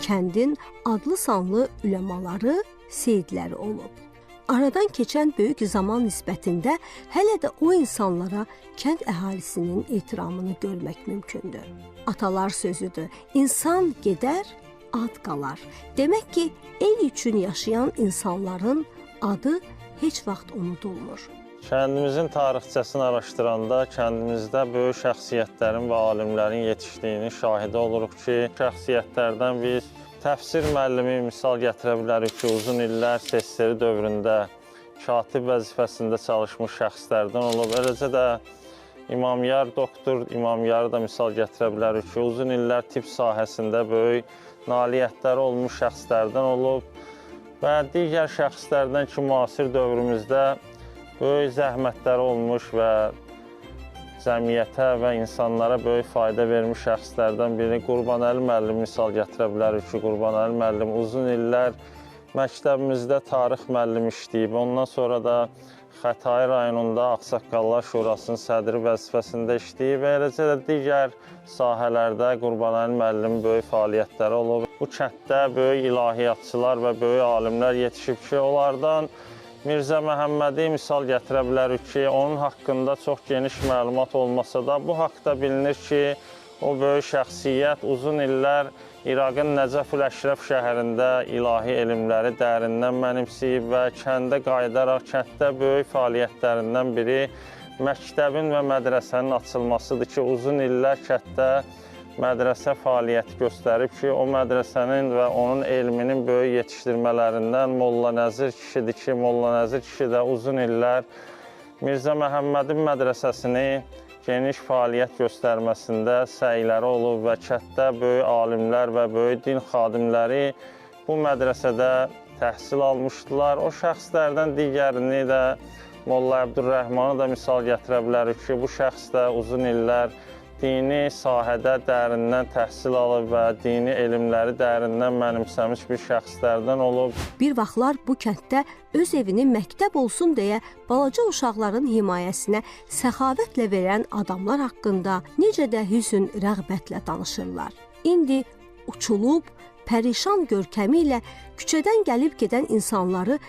kəndin adlı-sanlı üləmaları, seyidləri olub. Aradan keçən böyük zaman nisbətində hələ də o insanlara kənd əhalisinin ehtiramını görmək mümkündür. Atalar sözüdür, insan gedər, ad qalar. Demək ki, el üçün yaşayan insanların adı heç vaxt unudulmur. Kəndimizin tarixçəsini araşdıranda kəndimizdə böyük şəxsiyyətlərin və alimlərin yetişdiyinin şahidi oluruq ki, şəxsiyyətlərdən biz təfsir müəllimi misal gətirə bilərik ki, uzun illər SSR dövründə katib vəzifəsində çalışmış şəxslərdən olub. Eləcə də İmamyar, doktor İmamyarı da misal gətirə bilərik ki, uzun illər tibb sahəsində böyük nailiyyətləri olmuş şəxslərdən olub və digər şəxslərdən ki, müasir dövrümüzdə böyük zəhmətləri olmuş və cəmiyyətə və insanlara böyük fayda vermiş şəxslərdən biri Qurbanəli müəllim misal gətirə bilərik ki, Qurbanəli müəllim uzun illər məktəbimizdə tarix müəllimi işləyib. Ondan sonra da Xətai rayonunda Ağsaqqallar Şurasının sədri vəzifəsində işləyib və eləcə də digər sahələrdə Qurbanəli müəllim böyük fəaliyyətləri olub. Bu kənddə böyük ilahiyyatçılar və böyük alimlər yetişib ki, onlardan Mirzə Məhəmmədi misal gətirə bilərik ki, onun haqqında çox geniş məlumat olmasa da, bu haqda bilinir ki, o böyük şəxsiyyət uzun illər İraqın Nəcəf-ül-Əşrəf şəhərində ilahi elmləri dərindən mənimsəyib və kəndə qayıdaraq kənddə böyük fəaliyyətlərindən biri məktəbin və mədrəsənin açılmasıdır ki, uzun illər kənddə mədrəsə fəaliyyəti göstərib ki, o mədrəsənin və onun elminin böyük yetişdirmələrindən Molla Nəzir kişidir ki, Molla Nəzir kişi də uzun illər Mirzə Məhəmmədin mədrəsəsini geniş fəaliyyət göstərməsində səyləri olub və kənddə böyük alimlər və böyük din xadimləri bu mədrəsədə təhsil almışdılar. O şəxslərdən digərini də Molla Əbdürrəhmanı da misal gətirə bilərik ki, bu şəxs də uzun illər dini sahədə dərindən təhsil alıb və dini elmləri dərindən mənimsəmiş bir şəxslərdən olub. Bir vaxtlar bu kənddə öz evini məktəb olsun deyə balaca uşaqların himayəsinə səxavətlə verən adamlar haqqında necə də hüzn rəğbətlə danışırlar. İndi uçulub, pərişan görkəmi ilə küçədən gəlib gedən insanları